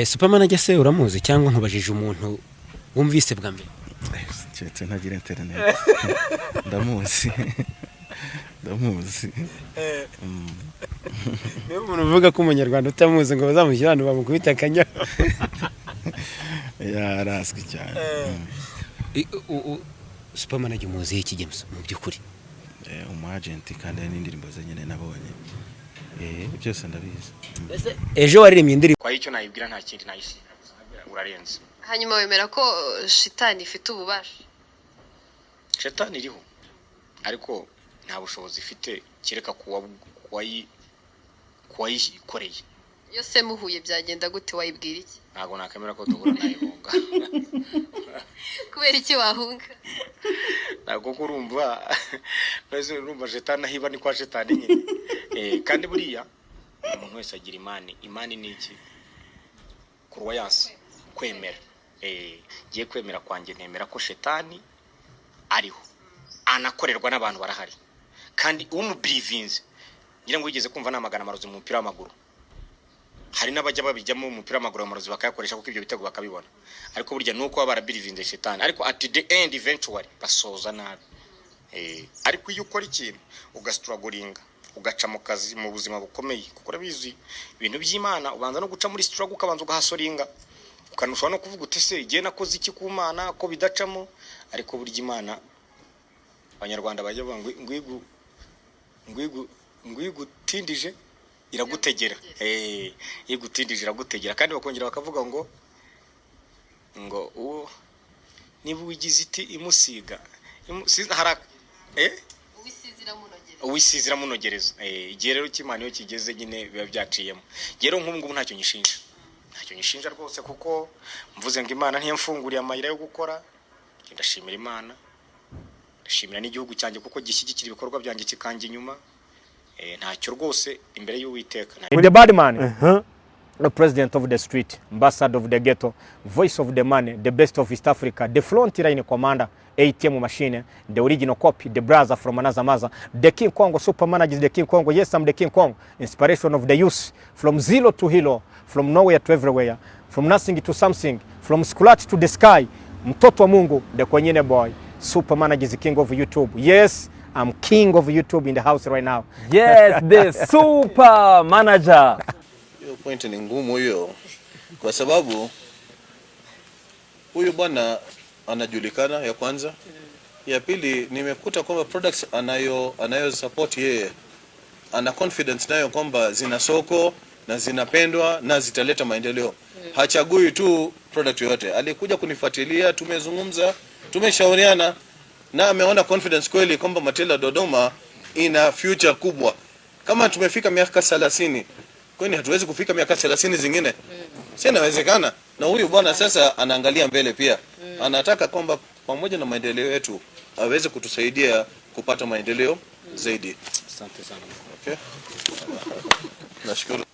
Superman agese uramuzi cyangwa nkubajije umuntu wumvise bwa mbere? Cyetse ntagira internet. Ndamuzi. Niba umuntu uvuga ko umunyarwanda utamuzi ngo bazamushyirana bamukubita akanya. Yarazwi cyane. Superman agimuzi iki James mu byukuri? Umu agent kandi n'indirimbo ze nyene nabonye. Byose ndabizi. Ejo waririmbye indirimbo kwa icyo nayibwira nta kindi nayisi urarenze. Hanyuma wemera ko shitani ifite ububasha? Shitani iriho ariko nta bushobozi ifite kireka kuwayikoreye. Iyo se muhuye byagenda gute wayibwira iki? Ntago nakemera ko duhura nayihunga. Kubera iki wahunga? Ntago kurumva beze urumva shitani ahiba ni kwa shitani nyine. Kandi buriya umuntu wese agira imani ni iki? Kurwayasi kwemera. Giye kwemera kwanjye ntemera ko shitani ariho anakorerwa n'abantu barahari kandi umubelivinze ngira ngo yigeze kumva namagana amarozi mu mupira w'amaguru. Hari n'abajya babijyamo mu mupira w'amaguru amarozi bakayakoresha kuko ibyo bitego bakabibona, ariko burya nuko baba barabelivinze shitani, ariko at the end eventually basoza nabi. Ariko iyo ukora ikintu ugastrugglinga ugaca mu kazi mu buzima bukomeye kuko urabizi ibintu by'Imana ubanza no guca muri struggle ukabanza ugahasoringa ukanushwa no kuvuga utese igihe nakoze iki ku Mana ko bidacamo, ariko burya Imana abanyarwanda bajya banga ngwigutindije iragutegera. Igutindije iragutegera kandi bakongera bakavuga ngo uwo niba wigize iti imusiga haraka uwisizira munogereza. Igihe rero cy'Imana yo kigeze nyine biba byaciyemo. Gero nk'ubu ntacyo nyishinja rwose kuko mvuze ngo Imana ntiyamfunguriye amayira yo gukora. Ndashimira Imana, ndashimira n'igihugu cyanjye kuko gishyigikira ibikorwa byanjye kikanje inyuma. Ntacyo rwose imbere y'Uwiteka. With the bad man, the president of the street, ambassador of the ghetto, voice of the money, the best of East Africa, the front line commander, ATM machine, the original copy, the brother from another mother, the King Kong, Superman is the King Kong. Yes, I'm the King Kong. Inspiration of the youth, from zero to hero, from nowhere to everywhere, from nothing to something, from scratch to the sky. Mtoto wa Mungu, the Kwenyene boy. Superman is the king of YouTube. Yes, I'm king of YouTube in the house right now. Yes, the super manager. Hiyo point ni ngumu hiyo kwa sababu huyu bwana anajulikana, ya kwanza. Ya pili nimekuta kwamba products anayo support yeye ana confidence nayo kwamba zina soko na zinapendwa na zitaleta maendeleo. Hachagui tu product yote. Alikuja kunifuatilia, tumezungumza, tumeshauriana na ameona confidence kweli kwamba Matela Dodoma ina future kubwa. Kama tumefika miaka 30, kwani hatuwezi kufika miaka 30 zingine? Si inawezekana. Na huyu bwana sasa anaangalia mbele pia. Anataka kwamba pamoja na maendeleo yetu aweze kutusaidia kupata maendeleo zaidi. Asante sana. Okay? Nashukuru.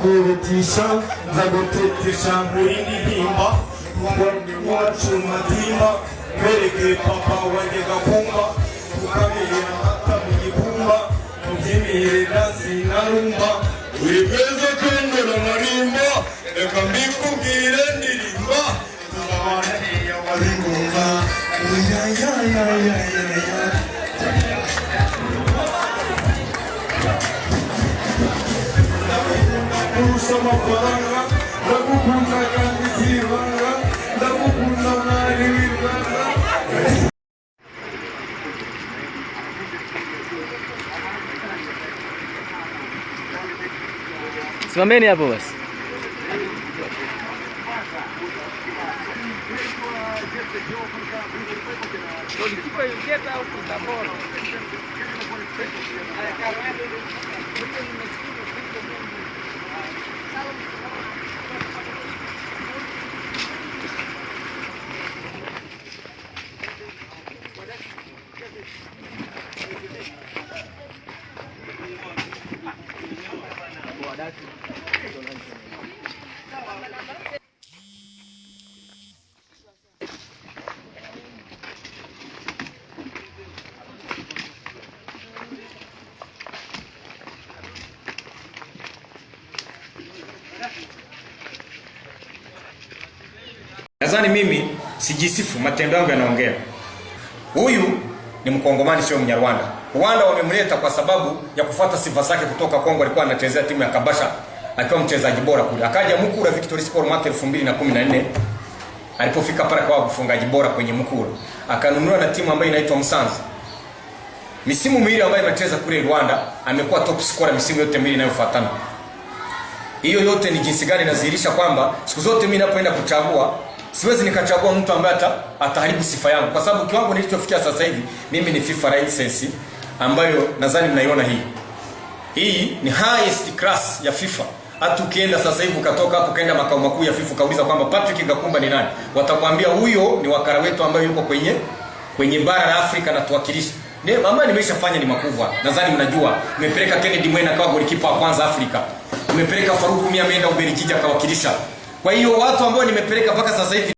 kurutisha zagutetesha muri nihimba mwani wacu matima mereke papa wanjye gakumba ukabira hata mu gikumba mubyimire nasi narumba uri beza kendera marimba reka mbikubwire ndirimba tuzabana niya wabingumba Sama faranga, ndagukunda kandi zibanga, ndagukunda mwari w'Rwanda. Simameni hapo basi. Nadhani mimi sijisifu, matendo yangu yanaongea. Huyu ni Mkongomani, sio Mnyarwanda. Rwanda wamemleta kwa sababu ya kufuata sifa zake kutoka Kongo. Alikuwa anachezea timu ya Kabasha akiwa mchezaji bora kule. Akaja Mukura Victory Sport mwaka 2014. Alipofika pale kwa mfungaji bora kwenye Mukura, akanunua na timu ambayo inaitwa Musanze. Misimu miwili ambayo amecheza kule Rwanda, amekuwa top scorer misimu yote miwili inayofuatana. Hiyo yote ni jinsi gani inazihirisha kwamba siku zote mimi ninapoenda kuchagua siwezi nikachagua mtu ambaye ataharibu sifa yangu, kwa sababu kiwango nilichofikia sasa hivi mimi ni FIFA license ambayo nadhani mnaiona hii. Hii ni highest class ya FIFA. Hata ukienda sasa hivi ukatoka hapo kaenda makao makuu ya FIFA kauliza kwamba Patrick Gakumba ni nani, watakwambia huyo ni wakara wetu ambaye yuko kwenye bara la Afrika na tuwakilisha. Mama nimeshafanya ni makubwa. Nadhani mnajua. Nimepeleka Kennedy Mwena akawa golikipa wa kwanza Afrika. Nimepeleka Faruku Mimi ameenda Ubelgiji akawakilisha. Kwa hiyo watu ambao nimepeleka mpaka sasa hivi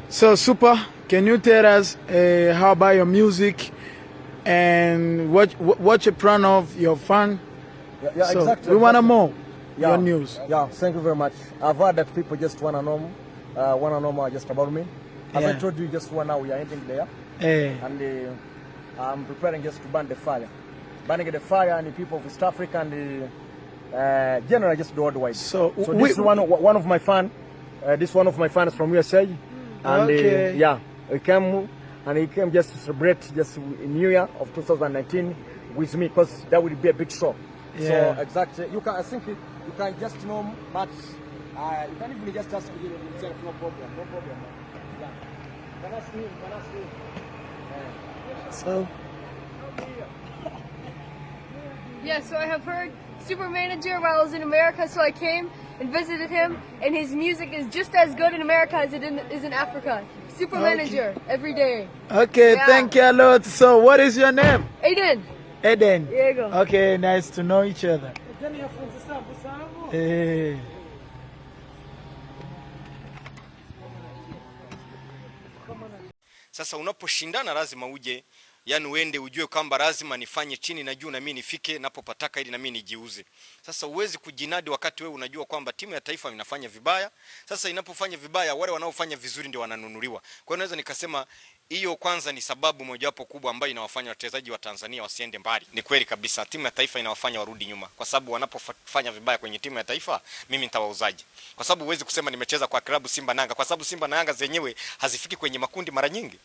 So Super, can you tell us how about your music and what you plan of your fan? Yeah, so exactly. We want to know your news. Yeah, thank you very much. I've heard that people just want to know more just about me. As I told you just 1 hour, we are ending there. And I'm preparing just to burn the fire. Burning the fire and the people of East Africa and the generally just the worldwide. So this is one of my fans. This one of my fans from USA. And okay. He came just to celebrate just New Year of 2019 with me, because that will be a big show. Yeah. So exactly, I think you can just know much. You can even just ask me yourself, no problem. Yeah. Can ask me. So. Yeah, so I have heard Super Manager while I was in America, so I came and visited him, and his music is just as good in America as it is in Africa. Super Manager, every day. Okay, yeah. Thank you a lot. So what is your name? Aiden. Eden. There you go. Okay, nice to know each other. Hey. Sasa unaposhindana lazima uje, yani uende ujue kwamba lazima nifanye chini na juu na mimi nifike napopataka ili na mimi nijiuze. Sasa uwezi kujinadi wakati wewe unajua kwamba timu ya taifa inafanya vibaya. Sasa inapofanya vibaya wale wanaofanya vizuri ndio wananunuliwa. Kwa hiyo naweza nikasema hiyo kwanza ni sababu mojawapo kubwa ambayo inawafanya wachezaji wa Tanzania wasiende mbali. Ni kweli kabisa timu ya taifa inawafanya warudi nyuma, kwa sababu wanapofanya vibaya kwenye timu ya taifa mimi nitawauzaji. Kwa sababu huwezi kusema nimecheza kwa klabu Simba na Yanga, kwa sababu Simba na Yanga zenyewe hazifiki kwenye makundi mara nyingi.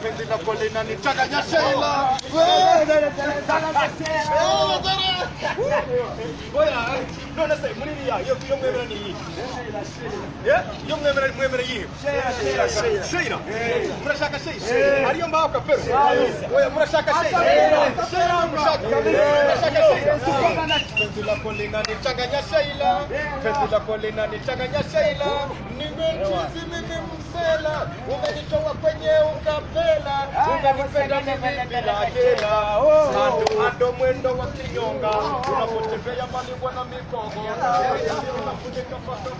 penzi lako linanichanganya Sheila. Oya, none se munini ya yo mwemera ni iyi. Yo mwemera iyi. Sheila. Murashaka Sheila. Ariyo mbaho kapero. Oya, murashaka Sheila. Sheila murashaka Sheila. Penzi lako linanichanganya Sheila. Penzi lako linanichanganya Sheila. Nimetizi mimi msela. Umenitoa kwenye ukapela. Unanipenda mimi bila hela. Ando mwendo wa kinyonga. Unapotembea mali bwana mikogo. Unafunika pato.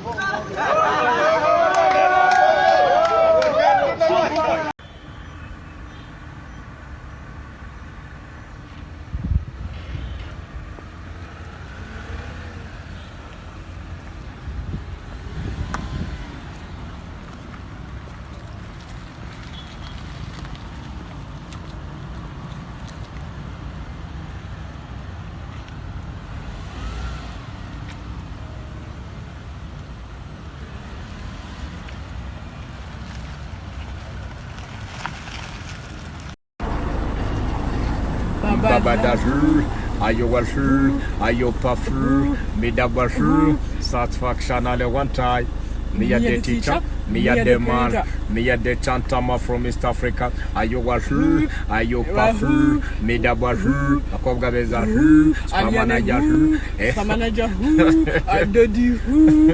Babadaju, Ayowashu, Ayopafu, Midabashu, Satisfaction all one time. Me a the teacher, me a the man, me a the chantama from East Africa. Ayowashu, Ayopafu, Midabashu, Akobga Bezahu, Samanajahu, Samanajahu, Adodihu,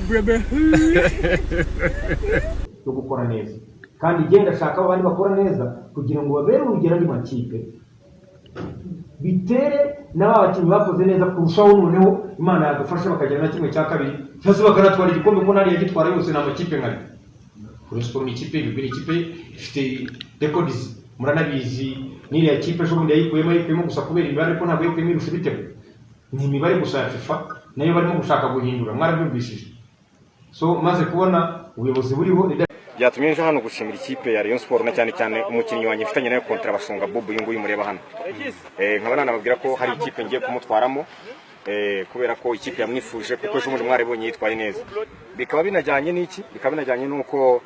Brebehu. yo gukora neza kandi genda ashaka abandi bakora neza kugira ngo babere urugero andi makipe bitere n'abakinnyi bakoze neza kurushaho noneho Imana yadufasha bakagera na kimwe cya kabiri cyose bakanatwara igikombe ko nari yagitwara yose na makipe ngari kuri sport ni ikipe ibiri ikipe ifite records muranabizi niri ya kipe ejo bundi yayikuyemo gusa kubera imibare ko ntabwo yikuyemo irusha ibitego ni imibare gusa ya FIFA nayo barimo gushaka guhindura mwarabyumvishije so maze kubona ubuyobozi buriho byatumye nje hano gushimira ikipe ya Rayon Sport na cyane cyane umukinnyi wanjye mfitanye nayo kontra Basonga Bob uyu nguyu mureba hano nkaba nanababwira ko hari ikipe ngiye kumutwaramo kubera ko ikipe yamwifuje kuko ejo muri mwarebonye yitwaye neza bikaba binajyanye n'iki bikaba binajyanye nuko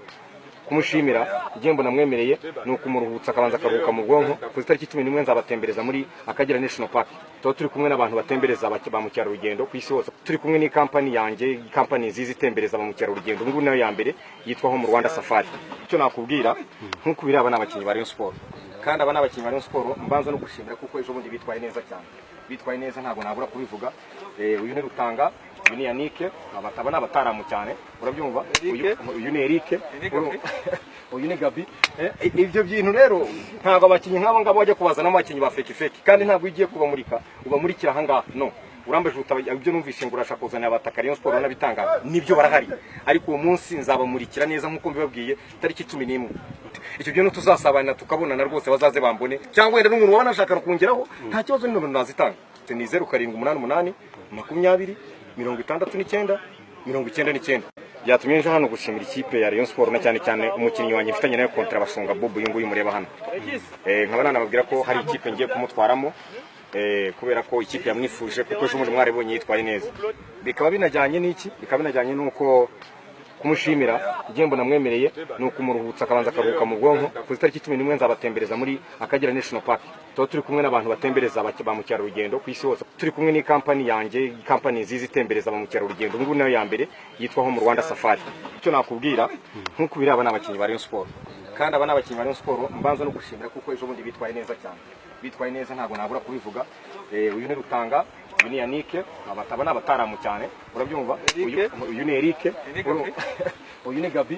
kumushimira igihembo namwemereye nuko umuruhutsa akabanza akaruhuka mu bwonko ku itariki 11 nzabatembereza muri Akagera National Park turi kumwe n'abantu batembereza ba mucyarugendo ku isi hose turi kumwe ni company yanjye company zizi tembereza ba mucyarugendo ngo nayo ya mbere yitwa ho mu Rwanda Safari icyo nakubwira nkuko biraba n'abakinnyi ba Rayon Sport kandi abana abakinnyi ba Rayon Sport mbanza no gushimira kuko ejo bundi bitwaye neza cyane bitwaye neza ntago nabura kubivuga uyu ne Rutanga uyu ni Yannick abataba n'abataramu cyane urabyumva uyu ni Eric uyu ni Gabi ibyo bintu rero ntago abakinnyi nk'abo ngabo bajya kubazana amakinnyi ba fake kandi ntabwo igiye kubamurika ubamurikira hanga no urambeje ibyo numvise ngo urashaka kuzana abataka Rayon Sport n'abitanga nibyo barahari ariko uwo munsi nzabamurikira neza nkuko mbibabwiye tariki 11 icyo byo tuzasabana tukabonana rwose bazaze bambone cyangwa wenda n'umuntu wabana ashaka kongeraho nta kibazo n'umuntu nazitanga ni 0788 20 69 99 byatumye nje hano gushimira ikipe ya Rayon Sport na cyane cyane umukinnyi wanjye mfitanye nayo kontra Basonga Bob uyu nguyu mureba hano nkaba nanababwira ko hari ikipe ngiye kumutwaramo kubera ko ikipe yamwifuje kuko ejo muri mwarebonye yitwaye neza bikaba binajyanye n'iki bikaba binajyanye nuko kumushimira igihembo namwemereye nuko umuruhutsa akabanza akaruhuka mu bwonko ku itariki 11 nzabatembereza muri Akagera National Park turi kumwe n'abantu batembereza ba mucyarugendo ku isi hose turi kumwe ni company yanjye company zizi tembereza ba mucyarugendo ngo nayo ya mbere yitwa ho mu Rwanda Safari icyo nakubwira nkuko biraba n'abakinnyi ba Rayon Sport kandi abana abakinnyi ba Rayon Sport mbanza no gushimira kuko ejo bundi bitwaye neza cyane bitwaye neza ntago nabura kubivuga uyu ne Rutanga uyu ni Yannick abataba n'abataramu cyane urabyumva uyu ni Eric uyu ni Gabi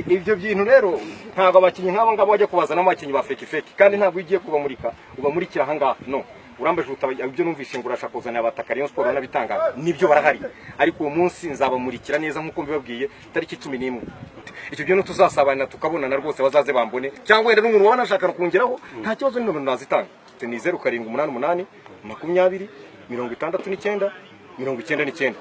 ibyo bintu rero ntago abakinnyi nk'abo ngabo bajya kubazana amakinnyi ba fake kandi ntabwo igiye kubamurika ubamurikira hanga no urambeje ibyo numvise ngo urashaka kuzana abataka Rayon Sport n'abitanga nibyo barahari ariko uwo munsi nzabamurikira neza nkuko mbibabwiye tariki 11 icyo byo tuzasabana tukabonana rwose bazaze bambone cyangwa wenda n'umuntu wabana ashaka kongeraho nta kibazo n'umuntu nazitanga ni 0788 20 69 99.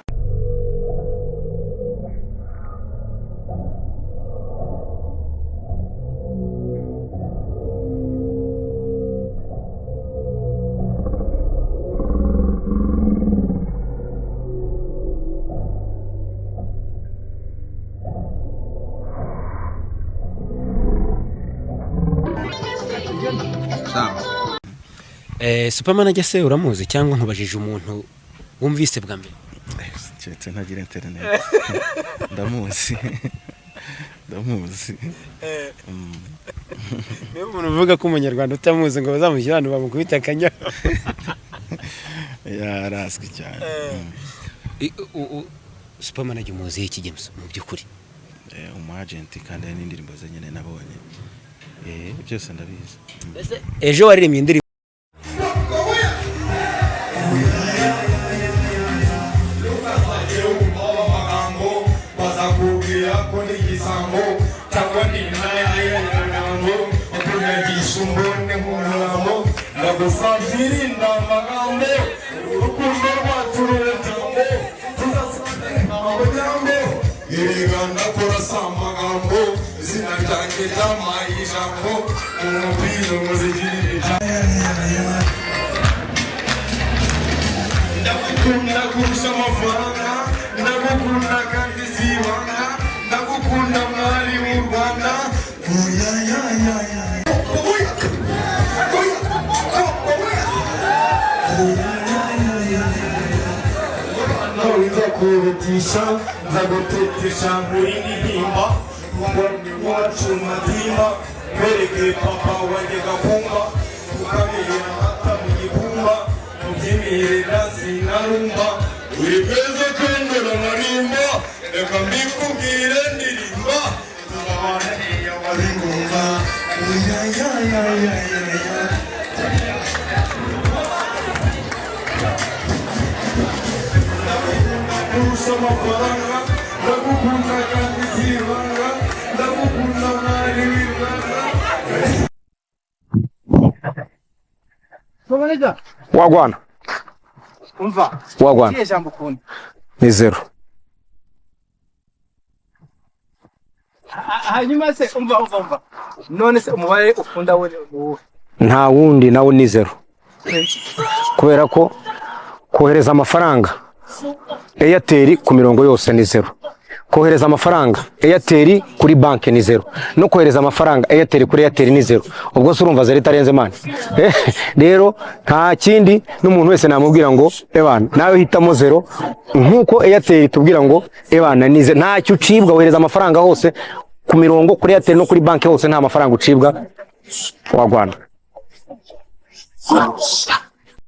sawa. Supermanager se uramuzi cyangwa nkubajije umuntu wumvise bwa mbere? Cyetse ntagira internet. Ndamuzi. Niba umuntu uvuga ko umunyarwanda utamuzi ngo bazamushyira hano bamukubita akanya. Yarazwi cyane. Supermanager umuzi iki James mu byukuri? Agent kandi n'indirimbo ze nyene nabonye. Byose ndabizi. Ejo waririmbye indirimbo Wagwana. Umva. Wagwana. Kiye jambo kundi. Ni 0. Hanyuma se umva. None se umubare ukunda wone uwo. Nta wundi nawo ni 0. Kubera ko kohereza amafaranga Airtel ku mirongo yose ni 0. Kohereza amafaranga Airtel kuri banki ni 0. No kohereza amafaranga Airtel kuri Airtel ni 0. Ubwo se urumva zari tarenze mani. Rero nta kindi n'umuntu wese namubwira ngo ebana nawe hitamo 0 nkuko Airtel tubwira ngo ebana ni 0. Nta cyo ucibwa wohereza amafaranga hose ku mirongo kuri Airtel no kuri banki hose nta mafaranga ucibwa. Wagwana.